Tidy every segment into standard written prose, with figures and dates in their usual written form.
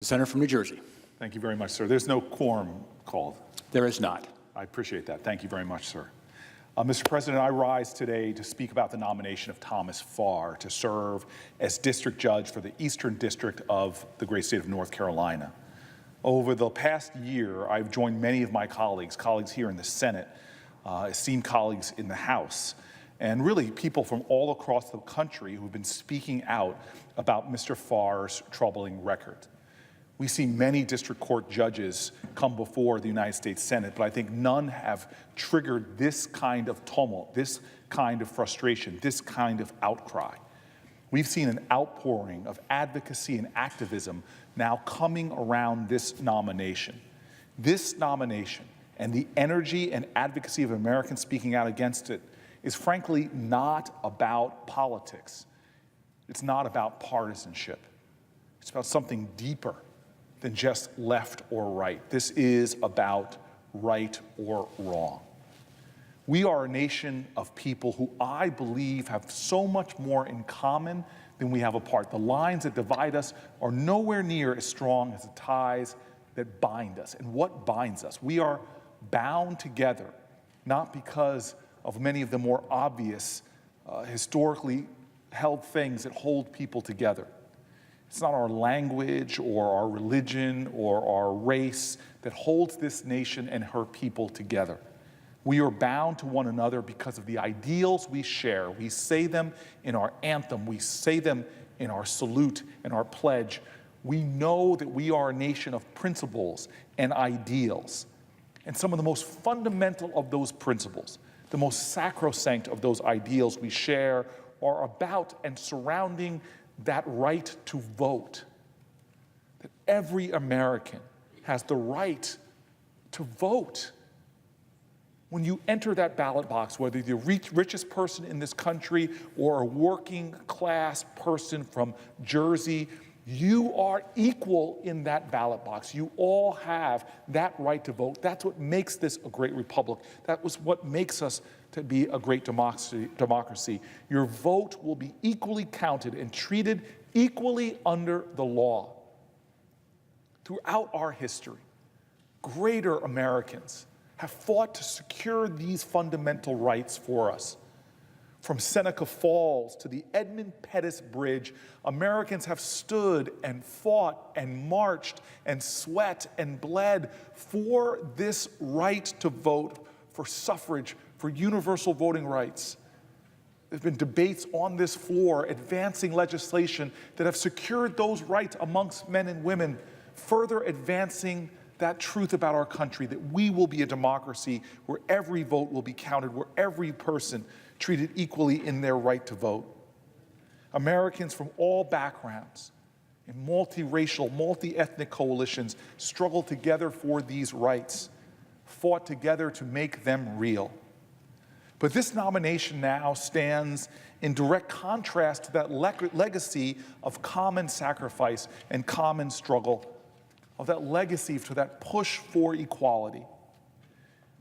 The senator from New Jersey. Thank you very much, sir. There's no quorum called. There is not. I appreciate that. Thank you very much, sir. Mr. President, I rise today to speak about the nomination of Thomas Farr to serve as district judge for the Eastern District of the great state of North Carolina. Over the past year, I've joined many of my colleagues here in the Senate, esteemed colleagues in the House, and really people from all across the country who've been speaking out about Mr. Farr's troubling record. We see many district court judges come before the United States Senate, but I think none have triggered this kind of tumult, this kind of frustration, this kind of outcry. We've seen an outpouring of advocacy and activism now coming around this nomination. This nomination and the energy and advocacy of Americans speaking out against it is frankly not about politics. It's not about partisanship. It's about something deeper than just left or right. This is about right or wrong. We are a nation of people who I believe have so much more in common than we have apart. The lines that divide us are nowhere near as strong as the ties that bind us. And what binds us? We are bound together, not because of many of the more obvious, historically held things that hold people together. It's not our language or our religion or our race that holds this nation and her people together. We are bound to one another because of the ideals we share. We say them in our anthem. We say them in our salute and our pledge. We know that we are a nation of principles and ideals. And some of the most fundamental of those principles, the most sacrosanct of those ideals we share, are about and surrounding that right to vote, that every American has the right to vote. When you enter that ballot box, whether you're the richest person in this country or a working class person from Jersey, you are equal in that ballot box. You all have that right to vote. That's what makes this a great republic. That was what makes us to be a great democracy. Your vote will be equally counted and treated equally under the law. Throughout our history, greater Americans have fought to secure these fundamental rights for us. From Seneca Falls to the Edmund Pettus Bridge, Americans have stood and fought and marched and sweat and bled for this right to vote, for suffrage, for universal voting rights. There's been debates on this floor advancing legislation that have secured those rights amongst men and women, further advancing that truth about our country, that we will be a democracy where every vote will be counted, where every person treated equally in their right to vote. Americans from all backgrounds in multiracial, multi-ethnic coalitions struggled together for these rights, fought together to make them real. But this nomination now stands in direct contrast to that legacy of common sacrifice and common struggle, of that legacy to that push for equality.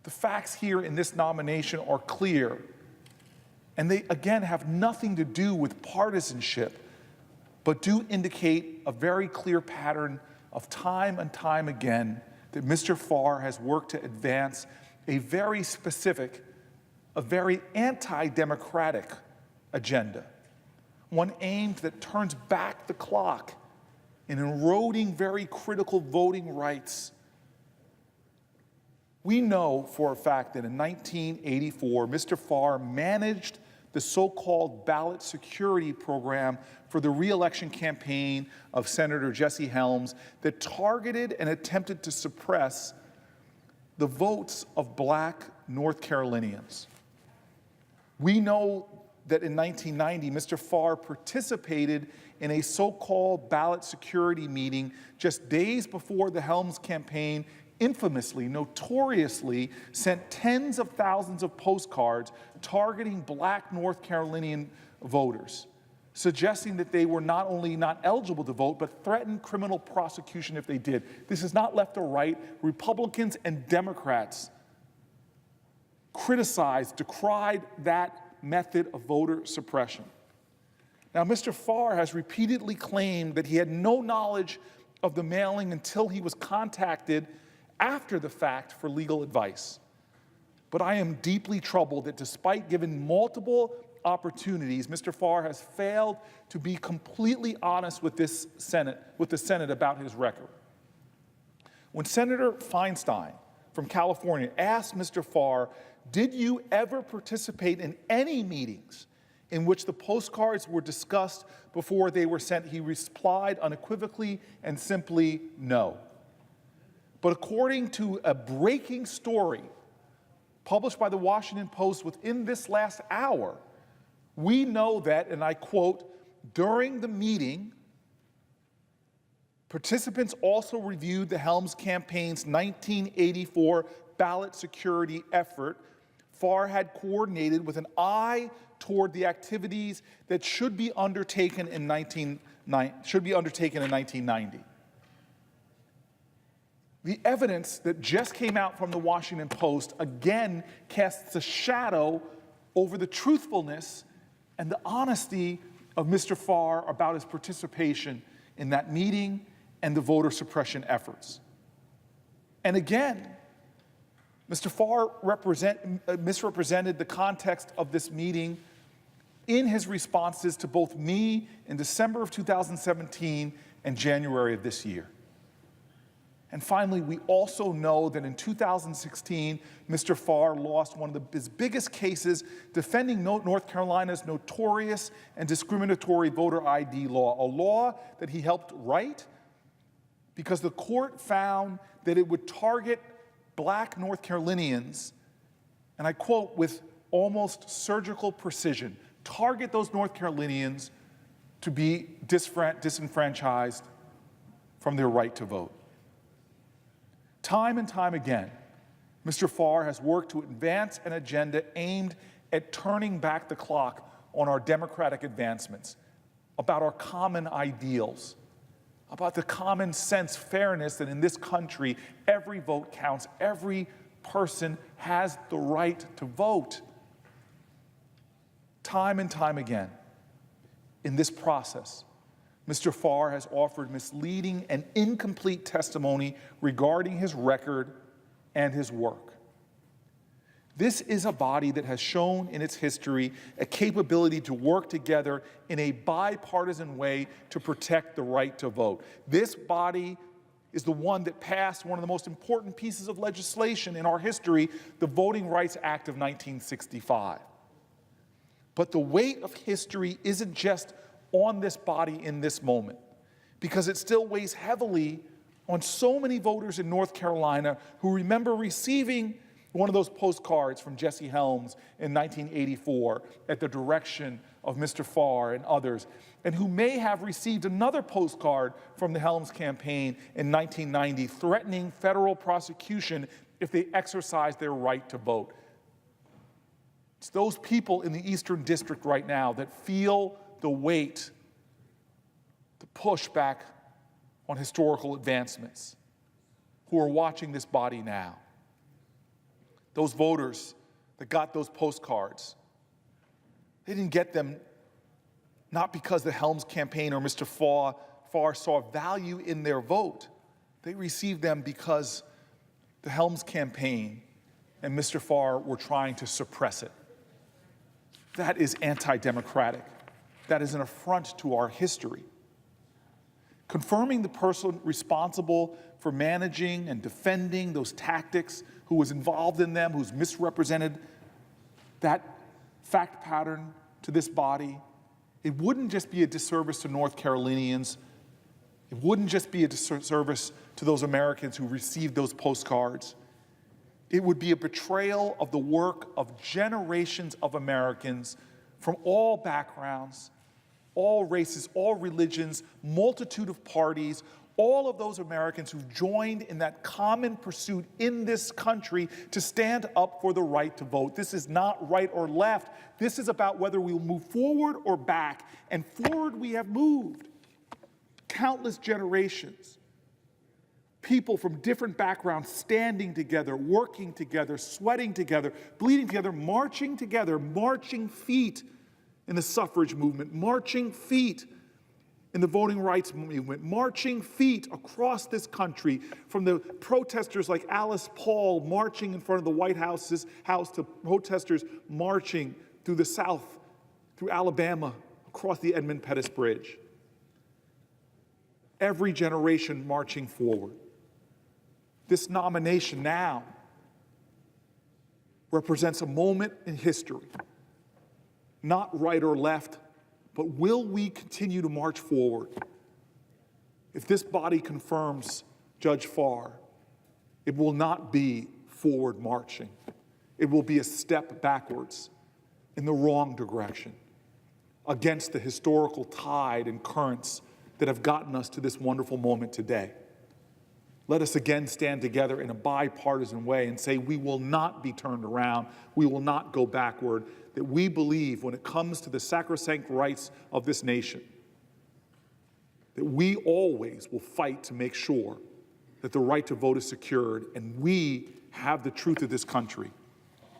The facts here in this nomination are clear, and they, again, have nothing to do with partisanship, but do indicate a very clear pattern of time and time again that Mr. Farr has worked to advance a very specific, a very anti-democratic agenda, one aimed that turns back the clock in eroding very critical voting rights. We know for a fact that in 1984, Mr. Farr managed the so-called ballot security program for the re-election campaign of Senator Jesse Helms that targeted and attempted to suppress the votes of Black North Carolinians. We know that in 1990, Mr. Farr participated in a so-called ballot security meeting just days before the Helms campaign infamously, notoriously sent tens of thousands of postcards targeting Black North Carolinian voters, suggesting that they were not only not eligible to vote, but threatened criminal prosecution if they did. This is not left or right. Republicans and Democrats criticized, decried that method of voter suppression. Now, Mr. Farr has repeatedly claimed that he had no knowledge of the mailing until he was contacted after the fact for legal advice. But I am deeply troubled that despite given multiple opportunities, Mr. Farr has failed to be completely honest with the Senate about his record. When Senator Feinstein from California asked Mr. Farr, "Did you ever participate in any meetings in which the postcards were discussed before they were sent?" he replied unequivocally and simply no. But according to a breaking story published by the Washington Post within this last hour, we know that, and I quote, "During the meeting, participants also reviewed the Helms campaign's 1984 ballot security effort Farr had coordinated with an eye toward the activities that should be undertaken in 1990. The evidence that just came out from the Washington Post again casts a shadow over the truthfulness and the honesty of Mr. Farr about his participation in that meeting and the voter suppression efforts. And again, Mr. Farr misrepresented the context of this meeting in his responses to both me in December of 2017 and January of this year. And finally, we also know that in 2016, Mr. Farr lost one of his biggest cases defending North Carolina's notorious and discriminatory voter ID law, a law that he helped write because the court found that it would target Black North Carolinians, and I quote, with almost surgical precision, target those North Carolinians to be disenfranchised from their right to vote. Time and time again, Mr. Farr has worked to advance an agenda aimed at turning back the clock on our democratic advancements, about our common ideals, about the common sense fairness that in this country, every vote counts, every person has the right to vote. Time and time again, in this process, Mr. Farr has offered misleading and incomplete testimony regarding his record and his work. This is a body that has shown in its history a capability to work together in a bipartisan way to protect the right to vote. This body is the one that passed one of the most important pieces of legislation in our history, the Voting Rights Act of 1965. But the weight of history isn't just on this body in this moment, because it still weighs heavily on so many voters in North Carolina who remember receiving one of those postcards from Jesse Helms in 1984 at the direction of Mr. Farr and others, and who may have received another postcard from the Helms campaign in 1990 threatening federal prosecution if they exercised their right to vote. It's those people in the Eastern District right now that feel the weight, the pushback on historical advancements, who are watching this body now. Those voters that got those postcards, they didn't get them not because the Helms campaign or Mr. Farr saw value in their vote. They received them because the Helms campaign and Mr. Farr were trying to suppress it. That is anti-democratic. That is an affront to our history. Confirming the person responsible for managing and defending those tactics, who was involved in them, who's misrepresented that fact pattern to this body, it wouldn't just be a disservice to North Carolinians. It wouldn't just be a disservice to those Americans who received those postcards. It would be a betrayal of the work of generations of Americans from all backgrounds, all races, all religions, multitude of parties, all of those Americans who've joined in that common pursuit in this country to stand up for the right to vote. This is not right or left. This is about whether we'll move forward or back. And forward we have moved. Countless generations. People from different backgrounds standing together, working together, sweating together, bleeding together, marching feet in the suffrage movement, marching feet in the voting rights movement, marching feet across this country, from the protesters like Alice Paul marching in front of the White House to protesters marching through the South, through Alabama, across the Edmund Pettus Bridge. Every generation marching forward. This nomination now represents a moment in history, not right or left, but will we continue to march forward? If this body confirms Judge Farr, it will not be forward marching. It will be a step backwards in the wrong direction, against the historical tide and currents that have gotten us to this wonderful moment today. Let us again stand together in a bipartisan way and say we will not be turned around, we will not go backward, that we believe when it comes to the sacrosanct rights of this nation, that we always will fight to make sure that the right to vote is secured and we have the truth of this country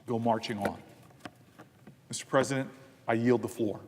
go marching on. Mr. President, I yield the floor.